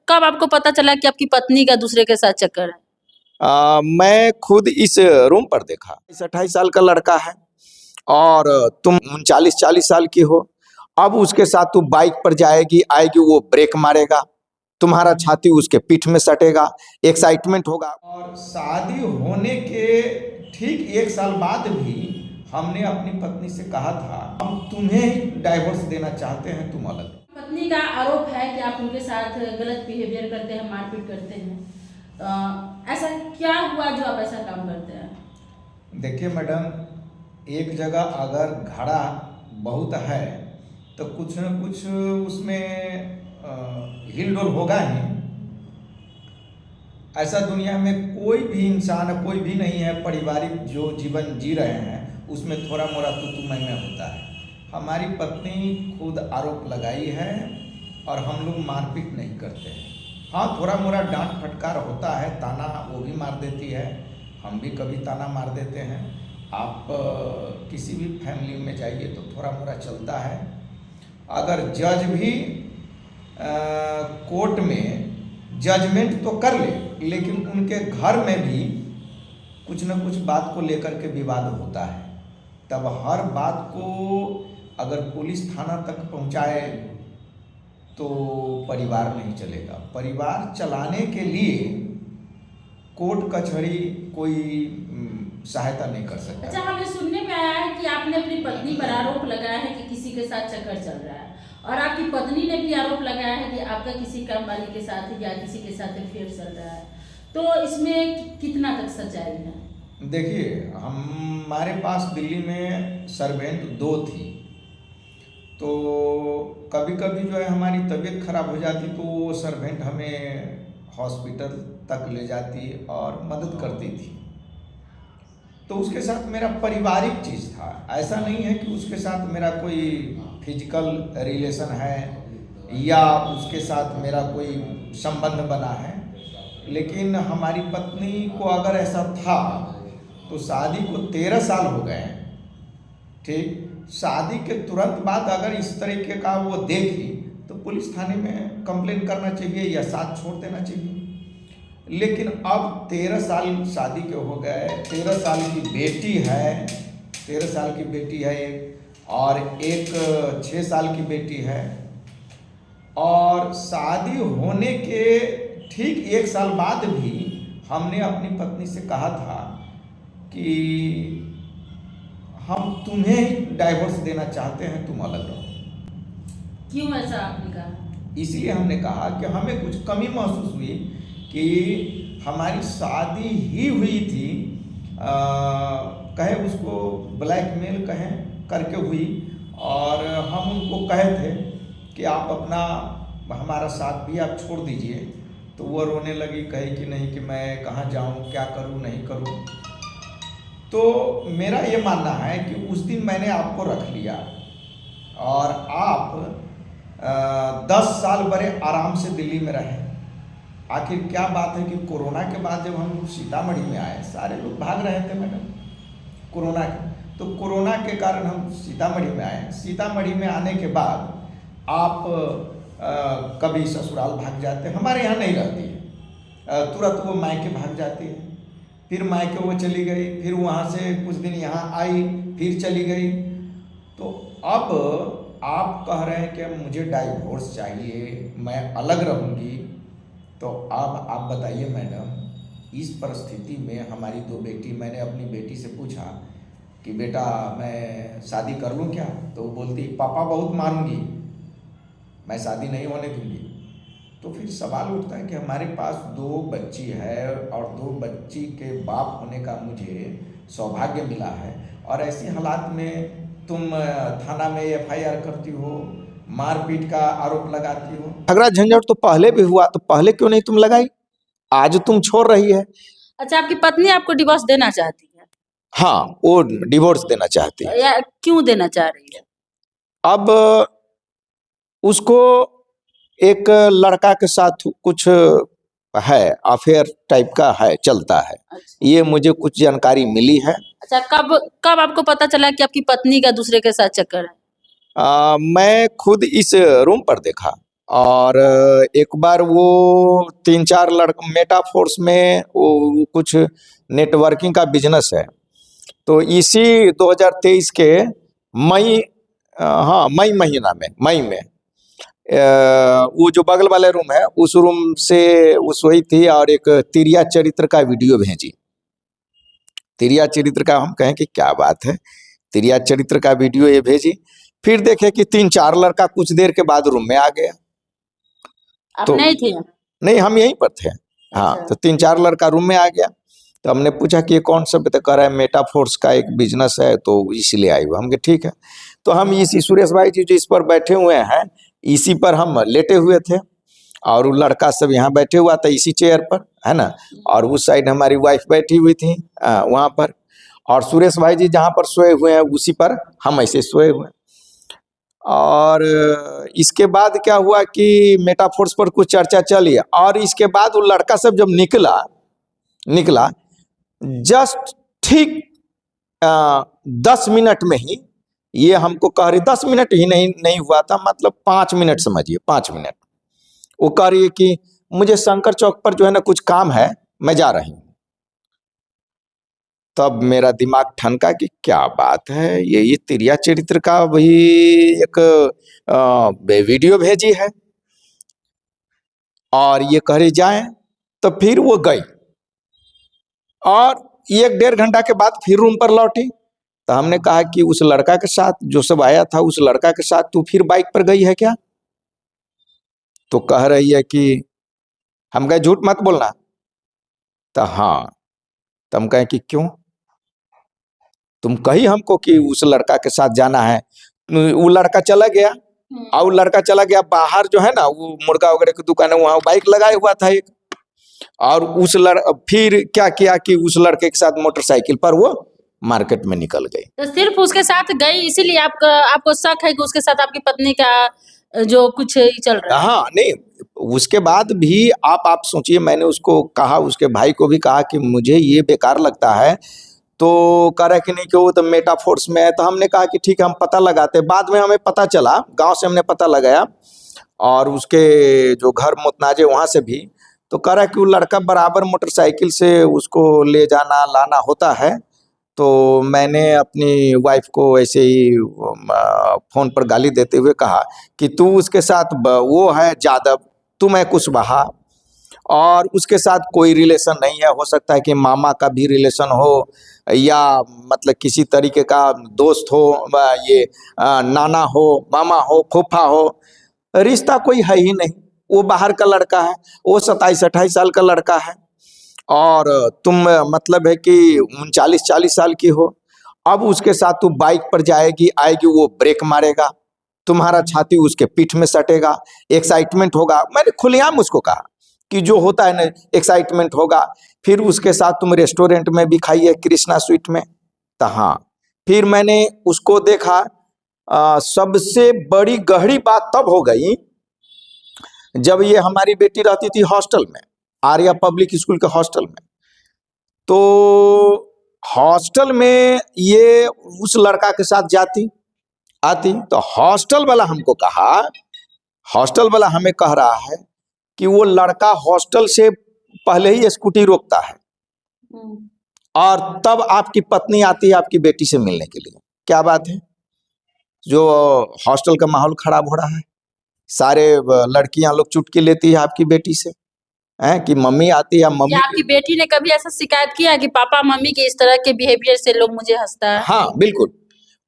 कब आपको पता चला कि आपकी पत्नी का दूसरे के साथ चक्कर है? मैं खुद इस रूम पर देखा। 28 साल का लड़का है और तुम 39-40 साल की हो। अब उसके साथ तू बाइक पर जाएगी आएगी, वो ब्रेक मारेगा, तुम्हारा छाती उसके पीठ में सटेगा, एक्साइटमेंट होगा। और शादी होने के ठीक 1 साल बाद भी हमने अपनी पत्नी से कहा था हम तुम्हें ही डाइवोर्स देना चाहते हैं, तुम अलग। पत्नी का आरोप है कि आप उनके साथ गलत बिहेवियर करते हैं, मारपीट करते हैं। ऐसा क्या हुआ जो आप ऐसा काम करते हैं? देखिए मैडम, एक जगह अगर घड़ा बहुत है तो कुछ न कुछ उसमें हिलडोल होगा ही। ऐसा दुनिया में कोई भी इंसान, कोई भी नहीं है, पारिवारिक जो जीवन जी रहे हैं उसमें थोड़ा मोड़ा तू मैं होता है। हमारी पत्नी खुद आरोप लगाई है और हम लोग मारपीट नहीं करते हैं। हाँ, थोड़ा मोड़ा डांट फटकार होता है, ताना वो भी मार देती है, हम भी कभी ताना मार देते हैं। आप किसी भी फैमिली में जाइए तो थोड़ा मोड़ा चलता है। अगर जज भी कोर्ट में जजमेंट तो कर ले, लेकिन उनके घर में भी कुछ न कुछ बात को लेकर के विवाद होता है। तब हर बात को अगर पुलिस थाना तक पहुंचाए तो परिवार नहीं चलेगा। परिवार चलाने के लिए कोर्ट कचहरी कोई सहायता नहीं कर सकता। अच्छा, हमें सुनने में आया है कि आपने अपनी पत्नी पर आरोप लगाया है कि किसी के साथ चक्कर चल रहा है, और आपकी पत्नी ने भी आरोप लगाया है कि आपका किसी काम वाली के साथ या किसी के साथ अफेयर चल रहा है। तो इसमें कितना तक सच्चाई है? देखिए, हमारे पास दिल्ली में सर्वेंट 2 थी, तो कभी कभी जो है हमारी तबीयत खराब हो जाती तो वो सर्वेंट हमें हॉस्पिटल तक ले जाती और मदद करती थी। तो उसके साथ मेरा पारिवारिक चीज़ था। ऐसा नहीं है कि उसके साथ मेरा कोई फिजिकल रिलेशन है या उसके साथ मेरा कोई संबंध बना है। लेकिन हमारी पत्नी को अगर ऐसा था तो शादी को 13 साल हो गए हैं, ठीक। शादी के तुरंत बाद अगर इस तरीके का वो देखी तो पुलिस थाने में कंप्लेन करना चाहिए या साथ छोड़ देना चाहिए। लेकिन अब 13 साल शादी के हो गए, 13 साल की बेटी है, 13 साल की बेटी है एक, और एक 6 साल की बेटी है। और शादी होने के ठीक 1 साल बाद भी हमने अपनी पत्नी से कहा था कि हम तुम्हें ही डाइवोर्स देना चाहते हैं, तुम अलग रहो। क्यों ऐसा आपने कहा? इसलिए हमने कहा कि हमें कुछ कमी महसूस हुई कि हमारी शादी ही हुई थी, कहे उसको ब्लैकमेल कहें करके हुई, और हम उनको कहे थे कि आप अपना हमारा साथ भी आप छोड़ दीजिए। तो वो रोने लगी, कहे कि नहीं, कि मैं कहाँ जाऊँ, क्या करूँ, नहीं करूँ। तो मेरा ये मानना है कि उस दिन मैंने आपको रख लिया और आप 10 साल बड़े आराम से दिल्ली में रहे। आखिर क्या बात है कि कोरोना के बाद जब हम सीतामढ़ी में आए, सारे लोग भाग रहे थे मैडम कोरोना के, तो कोरोना के कारण हम सीतामढ़ी में आए। सीतामढ़ी में आने के बाद आप कभी ससुराल भाग जाते हैं, हमारे यहाँ नहीं रहती है, तुरंत वो मायके भाग जाती है। फिर मायके वो चली गई, फिर वहाँ से कुछ दिन यहाँ आई, फिर चली गई। तो अब आप कह रहे हैं कि मुझे डाइवोर्स चाहिए, मैं अलग रहूँगी। तो अब आप बताइए मैडम, इस परिस्थिति में हमारी 2 बेटी, मैंने अपनी बेटी से पूछा कि बेटा मैं शादी कर लूँ क्या? तो वो बोलती पापा बहुत मारूंगी, मैं शादी नहीं होने दूंगी। तो फिर सवाल उठता है कि हमारे पास 2 बच्ची है और 2 बच्ची के बाप होने का मुझे सौभाग्य मिला है, और ऐसी हालात में तुम थाना में FIR करती हो, मारपीट का आरोप लगाती हो। झगड़ा झंझट तो पहले भी हुआ, तो पहले क्यों नहीं तुम लगाई? आज तुम छोड़ रही है। अच्छा, आपकी पत्नी आपको डिवोर्स देना चाहती है? हाँ, वो डिवोर्स देना चाहती है। या क्यों देना चाह रही है? अब उसको एक लड़का के साथ कुछ है, अफेयर टाइप का है, चलता है। अच्छा। ये मुझे कुछ जानकारी मिली है। अच्छा, कब कब आपको पता चला कि आपकी पत्नी का दूसरे के साथ चक्कर है? मैं खुद इस रूम पर देखा और एक बार वो 3-4 लड़का मेटाफोर्स में वो कुछ नेटवर्किंग का बिजनेस है। तो इसी 2023 के मई हाँ मई महीना में मई में वो जो बगल वाले रूम है उस रूम से वो सोई थी और एक तिरिया चरित्र का वीडियो भेजी। तिरिया चरित्र का हम कहें कि क्या बात है, तिरिया चरित्र का वीडियो ये भेजी। फिर देखे कि 3-4 लड़का कुछ देर के बाद रूम में आ गया। आप तो नहीं थे? नहीं, हम यहीं पर थे। हाँ, अच्छा। तो 3-4 लड़का रूम में आ गया। तो हमने पूछा कि ये कौन सा, तो कह रहा है मेटाफोर्स का एक बिजनेस है तो इसलिए आई हुआ। हम कहे ठीक है। तो हम इसी सुरेश भाई जी जो इस पर बैठे हुए हैं इसी पर हम लेटे हुए थे और वो लड़का सब यहाँ बैठे हुआ था इसी चेयर पर, है ना। और उस साइड हमारी वाइफ बैठी हुई थी वहाँ पर, और सुरेश भाई जी जहाँ पर सोए हुए हैं उसी पर हम ऐसे सोए हुए हैं। और इसके बाद क्या हुआ कि मेटाफोर्स पर कुछ चर्चा चली और इसके बाद वो लड़का सब जब निकला जस्ट ठीक 10 मिनट में ही, ये हमको कह रही 10 मिनट ही नहीं हुआ था, मतलब 5 मिनट समझिए, 5 मिनट। वो कह रही है कि मुझे शंकर चौक पर जो है ना कुछ काम है, मैं जा रही हूँ। तब मेरा दिमाग ठनका कि क्या बात है, ये तिरिया चरित्र का वही एक वीडियो भेजी है और ये कह रही जाए। तो फिर वो गई और 1-1.5 घंटा के बाद फिर रूम पर लौटी। तो हमने कहा कि उस लड़का के साथ जो सब आया था उस लड़का के साथ तू फिर बाइक पर गई है क्या? तो कह रही है कि हम कहे झूठ मत बोलना। तो हाँ, तो हम कहे कि क्यों? तुम कही हमको कि उस लड़का के साथ जाना है। वो लड़का चला गया और वो लड़का चला गया बाहर जो है ना वो मुर्गा वगैरह की दुकान है वहां बाइक लगाया हुआ था एक, और फिर क्या किया कि उस लड़के के साथ मोटरसाइकिल पर वो मार्केट में निकल गई। तो सिर्फ उसके साथ गई इसीलिए आपको शक है कि उसके साथ आपकी पत्नी का जो कुछ चल रहा है? हाँ नहीं, उसके बाद भी आप सोचिए, मैंने उसको कहा, उसके भाई को भी कहा कि मुझे ये बेकार लगता है। तो कह रहा कि नहीं कि वो तो मेटाफोर्स में है। तो हमने कहा कि ठीक है हम पता लगाते। बाद में हमें पता चला, गांव से हमने पता लगाया और उसके जो घर मुतनाजे वहां से भी, तो कह रहा कि वो लड़का बराबर मोटरसाइकिल से उसको ले जाना लाना होता है। तो मैंने अपनी वाइफ को ऐसे ही फोन पर गाली देते हुए कहा कि तू उसके साथ वो है जादव, तू मैं कुशवाहा, और उसके साथ कोई रिलेशन नहीं है। हो सकता है कि मामा का भी रिलेशन हो या मतलब किसी तरीके का दोस्त हो, ये नाना हो, मामा हो, फूफा हो, रिश्ता कोई है ही नहीं। वो बाहर का लड़का है, वो 27-28 साल का लड़का है और तुम मतलब है कि 39-40 साल की हो। अब उसके साथ तू बाइक पर जाएगी आएगी, वो ब्रेक मारेगा, तुम्हारा छाती उसके पीठ में सटेगा, एक्साइटमेंट होगा। मैंने खुलेआम उसको कहा कि जो होता है ना एक्साइटमेंट होगा। फिर उसके साथ तुम रेस्टोरेंट में भी खाइए कृष्णा स्वीट में। तो हाँ, फिर मैंने उसको देखा। सबसे बड़ी गहरी बात तब हो गई जब ये हमारी बेटी रहती थी हॉस्टल में, आर्या पब्लिक स्कूल के हॉस्टल में। तो हॉस्टल में ये उस लड़का के साथ जाती आती, तो हॉस्टल वाला हमको कहा, हॉस्टल वाला हमें कह रहा है कि वो लड़का हॉस्टल से पहले ही स्कूटी रोकता है और तब आपकी पत्नी आती है आपकी बेटी से मिलने के लिए। क्या बात है? जो हॉस्टल का माहौल खराब हो रहा है, सारे लड़कियां लोग चुटकी लेती है आपकी बेटी से, हैं कि मम्मी आती है, क्या मम्मी। आपकी बेटी ने कभी ऐसा शिकायत किया कि पापा मम्मी के इस तरह के बिहेवियर से लोग मुझे हंसता है? हाँ बिल्कुल।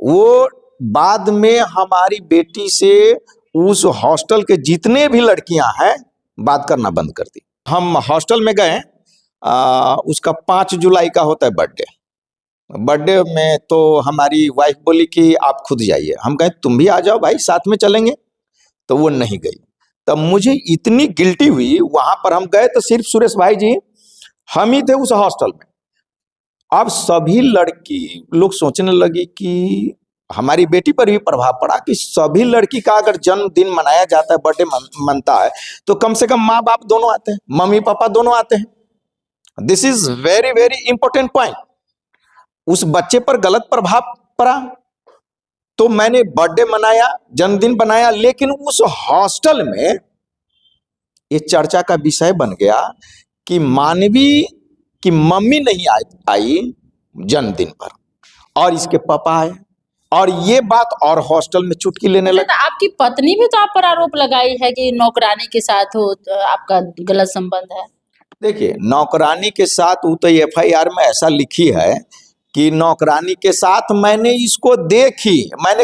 वो बाद में हमारी बेटी से उस हॉस्टल के जितने भी लड़कियां हैं बात करना बंद कर दी। हम हॉस्टल में गए, उसका 5 जुलाई का होता है बर्थडे में। तो हमारी वाइफ बोली कि आप खुद जाइए। हम कहे तुम भी आ जाओ भाई, साथ में चलेंगे। तो वो नहीं गई। तब मुझे इतनी गिल्टी हुई। वहां पर हम गए तो सिर्फ सुरेश भाई जी हम ही थे उस हॉस्टल में। अब सभी लड़की लोग सोचने लगी कि हमारी बेटी पर भी प्रभाव पड़ा कि सभी लड़की का अगर जन्मदिन मनाया जाता है, बर्थडे मनता है, तो कम से कम माँ बाप दोनों आते हैं, मम्मी पापा दोनों आते हैं। This is very very important point. उस बच्चे पर गलत प्रभाव पड़ा। तो मैंने बर्थडे मनाया, जन्मदिन बनाया, लेकिन उस हॉस्टल में ये चर्चा का विषय बन गया कि मानवी की मम्मी नहीं आई जन्मदिन पर और इसके पापा आए, और ये बात और हॉस्टल में चुटकी लेने अच्छा, लगे। तो आपकी पत्नी भी तो आप पर आरोप लगाई है कि नौकरानी के साथ हो तो आपका गलत संबंध है। देखिए, नौकरानी के साथ वो तो एफआईआर में ऐसा लिखी है कि नौकरानी के साथ मैंने इसको देखी, मैंने